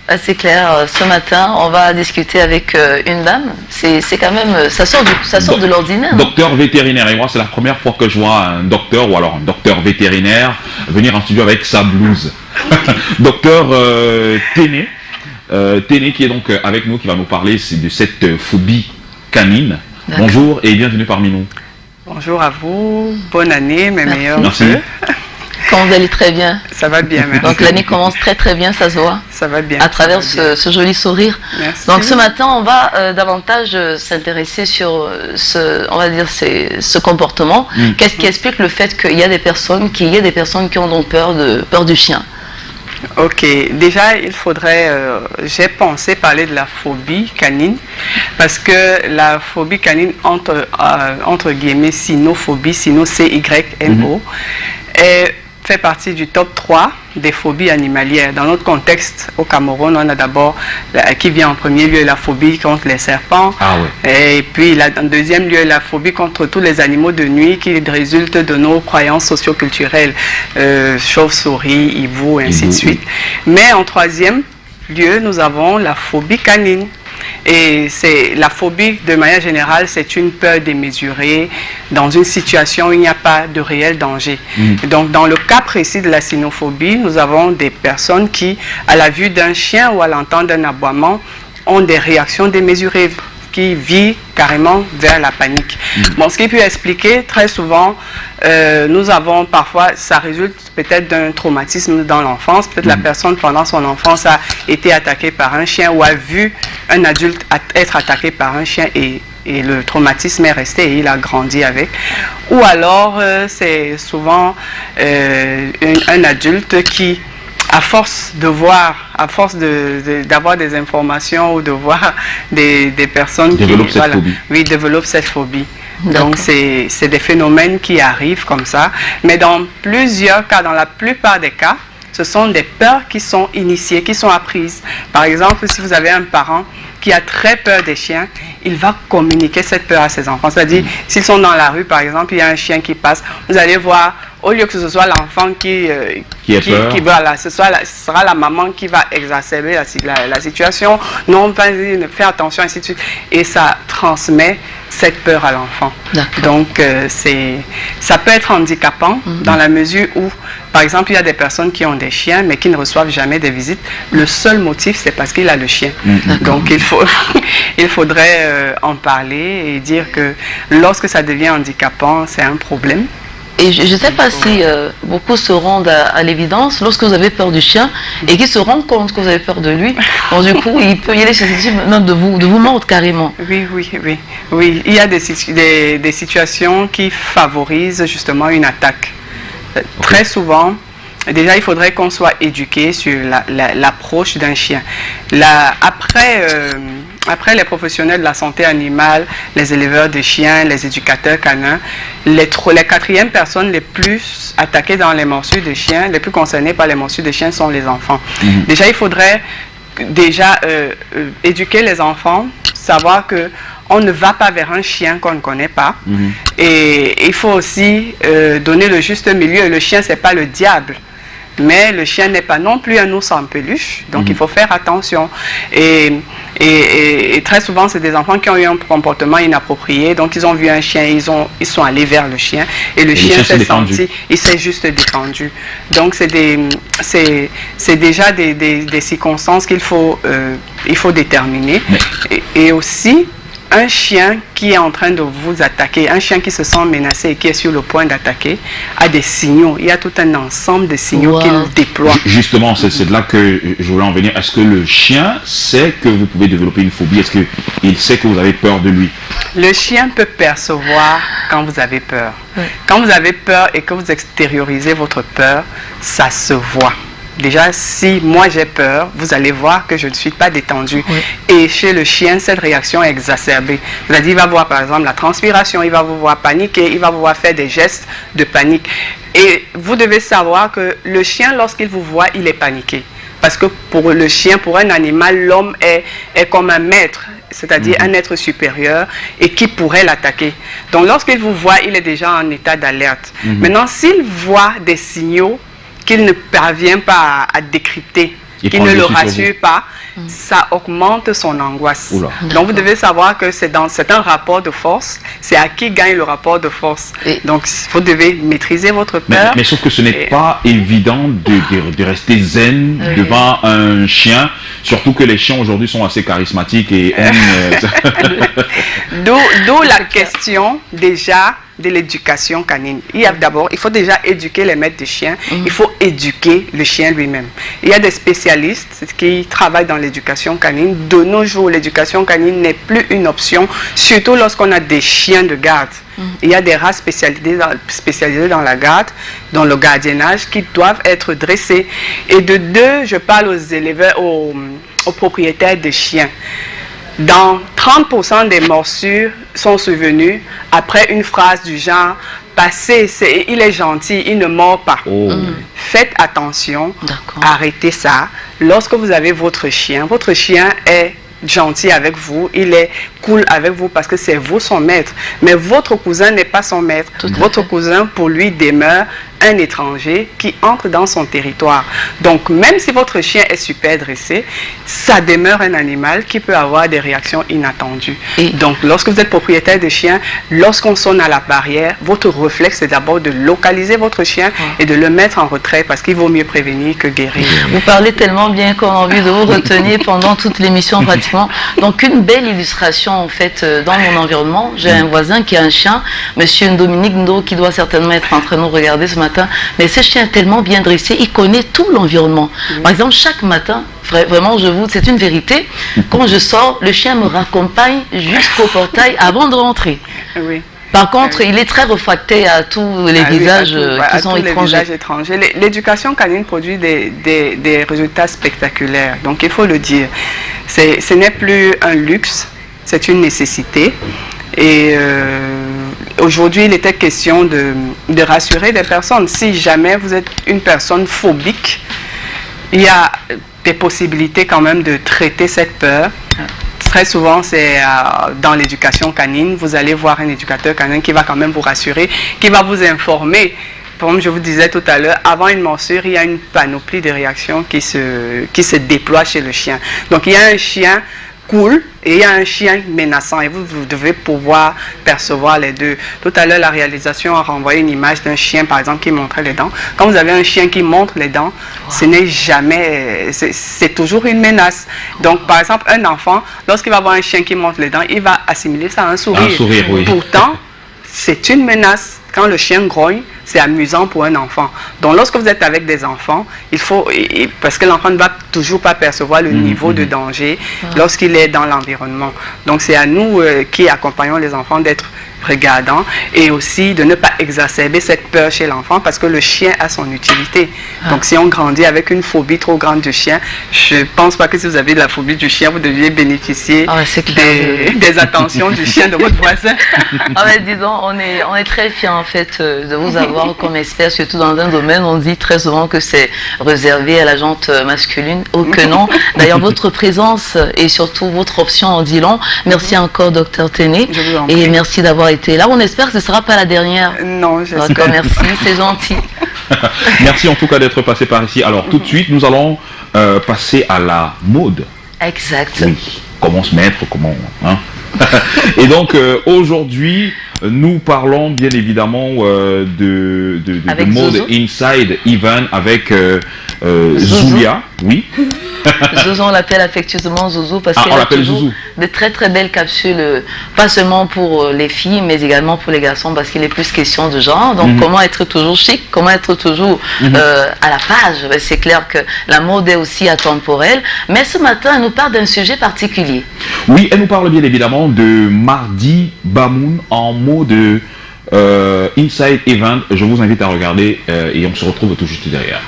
assez clair. Ce matin, on va discuter avec une dame. C'est quand même, ça sort de l'ordinaire. Docteur vétérinaire. Et moi, c'est la première fois que je vois un docteur ou alors un docteur vétérinaire venir en studio avec sa blouse. Docteur Téné. Téné qui est donc avec nous, qui va nous parler de cette phobie canine. Bonjour et bienvenue parmi nous. Bonjour à vous, bonne année, mes meilleurs Merci. vœux. Comment vous allez? Très bien. Ça va bien, merci. Donc l'année commence très bien, ça se voit. Ça va bien. À travers ce joli sourire. Merci. Donc ce matin, on va davantage s'intéresser sur ce comportement. Qu'est-ce qui explique le fait qu'il y a des personnes qui ont donc peur du chien? Ok, déjà il faudrait, j'ai pensé parler de la phobie canine, parce que la phobie canine, entre guillemets, cynophobie, cyno C-Y-N-O, fait partie du top 3 des phobies animalières. Dans notre contexte, au Cameroun, on a d'abord, qui vient en premier lieu, la phobie contre les serpents. Ah ouais. Et puis, en deuxième lieu, la phobie contre tous les animaux de nuit qui résultent de nos croyances socioculturelles, chauve-souris, hibou, ainsi de suite. Mais en troisième lieu, nous avons la phobie canine. Et la phobie, de manière générale, c'est une peur démesurée dans une situation où il n'y a pas de réel danger. Donc, dans le cas précis de la cynophobie, nous avons des personnes qui, à la vue d'un chien ou à l'entendre d'un aboiement, ont des réactions démesurées, qui vit carrément vers la panique. Bon, ce qui peut expliquer, très souvent, nous avons parfois, ça résulte peut-être d'un traumatisme dans l'enfance. Peut-être la personne, pendant son enfance, a été attaquée par un chien ou a vu un adulte être attaqué par un chien et le traumatisme est resté et il a grandi avec. Ou alors, c'est souvent un adulte qui, à force de voir, à force d'avoir des informations ou de voir des personnes qui développent cette phobie. Donc, c'est des phénomènes qui arrivent comme ça. Mais dans plusieurs cas, dans la plupart des cas, ce sont des peurs qui sont initiées, qui sont apprises. Par exemple, si vous avez un parent qui a très peur des chiens, il va communiquer cette peur à ses enfants. C'est-à-dire, s'ils sont dans la rue, par exemple, il y a un chien qui passe, vous allez voir, au lieu que ce soit l'enfant qui voilà, ce sera la maman qui va exacerber la situation. Non, vas-y, fais attention, ainsi de suite. Et ça transmet cette peur à l'enfant. Donc, ça peut être handicapant dans la mesure où, par exemple, il y a des personnes qui ont des chiens, mais qui ne reçoivent jamais des visites. Le seul motif, c'est parce qu'il a le chien. Donc, il faudrait en parler et dire que lorsque ça devient handicapant, c'est un problème. Et je ne sais pas si beaucoup se rendent à l'évidence lorsque vous avez peur du chien et qu'ils se rendent compte que vous avez peur de lui. Donc du coup, il peut y aller même de vous mordre carrément. Oui. Il y a des situations qui favorisent justement une attaque. Très souvent, déjà, il faudrait qu'on soit éduqué sur l'approche d'un chien. Après les professionnels de la santé animale, les éleveurs de chiens, les éducateurs canins, les quatrièmes personnes les plus attaquées dans les morsures de chiens, les plus concernées par les morsures de chiens sont les enfants. Déjà, il faudrait éduquer les enfants, savoir que on ne va pas vers un chien qu'on ne connaît pas. Et il faut aussi donner le juste milieu. Le chien, ce n'est pas le diable. Mais le chien n'est pas non plus un ours en peluche, donc il faut faire attention. Et très souvent, c'est des enfants qui ont eu un comportement inapproprié, donc ils ont vu un chien, ils sont allés vers le chien, et le chien s'est senti, il s'est juste défendu. Donc c'est déjà des circonstances qu'il faut, déterminer. Et aussi, un chien qui est en train de vous attaquer, un chien qui se sent menacé et qui est sur le point d'attaquer, a des signaux. Il y a tout un ensemble de signaux qu'il déploie. Justement, c'est de là que je voulais en venir. Est-ce que le chien sait que vous pouvez développer une phobie? Est-ce qu'il sait que vous avez peur de lui? Le chien peut percevoir quand vous avez peur. Quand vous avez peur et que vous extériorisez votre peur, ça se voit. Déjà, si moi j'ai peur, vous allez voir que je ne suis pas détendue. Et chez le chien, cette réaction est exacerbée. C'est-à-dire, il va voir par exemple la transpiration, il va vous voir paniquer, il va vous voir faire des gestes de panique. Et vous devez savoir que le chien, lorsqu'il vous voit, il est paniqué. Parce que pour le chien, pour un animal, l'homme est comme un maître, c'est-à-dire un être supérieur et qui pourrait l'attaquer. Donc lorsqu'il vous voit, il est déjà en état d'alerte. Maintenant, s'il voit des signaux qu'il ne parvient pas à décrypter, qui ne le rassure pas, ça augmente son angoisse. Oula. Donc vous devez savoir que c'est un rapport de force, c'est à qui gagne le rapport de force. Donc vous devez maîtriser votre peur. Mais sauf que ce n'est pas évident de rester zen devant un chien, surtout que les chiens aujourd'hui sont assez charismatiques et D'où la question déjà de l'éducation canine. Il faut déjà éduquer les maîtres de chiens, il faut éduquer le chien lui-même. Il y a des spécialistes qui travaillent dans l'éducation canine. De nos jours, l'éducation canine n'est plus une option, surtout lorsqu'on a des chiens de garde. Il y a des races spécialisées dans la garde, dans le gardiennage, qui doivent être dressées. Et de deux, je parle aux éleveurs, aux propriétaires de chiens. Dans 30% des morsures sont survenues après une phrase du genre « Passez, il est gentil, il ne mord pas ». Faites attention, arrêtez ça. Lorsque vous avez votre chien est gentil avec vous, il est cool avec vous parce que c'est vous son maître. Mais votre cousin n'est pas son maître. Votre cousin, pour lui, demeure un étranger qui entre dans son territoire. Donc, même si votre chien est super dressé, ça demeure un animal qui peut avoir des réactions inattendues. Donc, lorsque vous êtes propriétaire de chien, lorsqu'on sonne à la barrière, votre réflexe est d'abord de localiser votre chien et de le mettre en retrait parce qu'il vaut mieux prévenir que guérir. Vous parlez tellement bien qu'on a envie de vous retenir pendant toute l'émission pratiquement. Donc, une belle illustration en fait dans mon environnement. J'ai un voisin qui a un chien, monsieur Dominique Ndo, qui doit certainement être en train de nous regarder ce matin. Mais ce chien est tellement bien dressé, il connaît tout l'environnement. Par exemple, chaque matin, vraiment, c'est une vérité, quand je sors, le chien me raccompagne jusqu'au portail avant de rentrer. Par contre, il est très refracté à tous les visages qui sont étrangers. L'éducation canine produit des résultats spectaculaires. Donc, il faut le dire. Ce n'est plus un luxe, c'est une nécessité. Et aujourd'hui, il était question de rassurer les personnes. Si jamais vous êtes une personne phobique, il y a des possibilités quand même de traiter cette peur. Très souvent, c'est dans l'éducation canine. Vous allez voir un éducateur canin qui va quand même vous rassurer, qui va vous informer. Comme je vous disais tout à l'heure, avant une morsure, il y a une panoplie de réactions qui se déploie chez le chien. Donc, il y a un chien cool et il y a un chien menaçant et vous devez pouvoir percevoir les deux. Tout à l'heure, la réalisation a renvoyé une image d'un chien, par exemple, qui montrait les dents. Quand vous avez un chien qui montre les dents, ce n'est jamais, c'est toujours une menace. Donc, par exemple, un enfant, lorsqu'il va voir un chien qui montre les dents, il va assimiler ça à un sourire. Un sourire, oui. Pourtant, c'est une menace. Quand le chien grogne, c'est amusant pour un enfant. Donc, lorsque vous êtes avec des enfants, il faut, parce que l'enfant ne va toujours pas percevoir le niveau de danger lorsqu'il est dans l'environnement. Donc, c'est à nous qui accompagnons les enfants d'être regardants et aussi de ne pas exacerber cette peur chez l'enfant parce que le chien a son utilité. Donc, si on grandit avec une phobie trop grande du chien, je ne pense pas que si vous avez de la phobie du chien, vous deviez bénéficier des attentions du chien de votre voisin. Disons, on est très fiers en fait de vous avoir comme expert, surtout dans un domaine, on dit très souvent que c'est réservé à la jante masculine, ou que non. D'ailleurs, votre présence et surtout votre option en dit long. Merci encore, Dr Téné, et merci d'avoir été là. On espère que ce ne sera pas la dernière. Non, j'espère. D'accord, merci, c'est gentil. Merci en tout cas d'être passé par ici. Alors, tout de suite, nous allons passer à la mode. Exact. Oui, comment se mettre, comment... Hein. Et donc, aujourd'hui, nous parlons bien évidemment de mode Inside Even avec Zulia. Oui. Zouzou, on l'appelle affectueusement Zouzou parce qu'elle a toujours de très très belles capsules, pas seulement pour les filles mais également pour les garçons parce qu'il est plus question de genre. Donc comment être toujours chic, comment être toujours à la page. C'est clair que la mode est aussi atemporelle. Mais ce matin, elle nous parle d'un sujet particulier. Oui, elle nous parle bien évidemment de Mardi Bamoun en mode Inside Event. Je vous invite à regarder et on se retrouve tout juste derrière.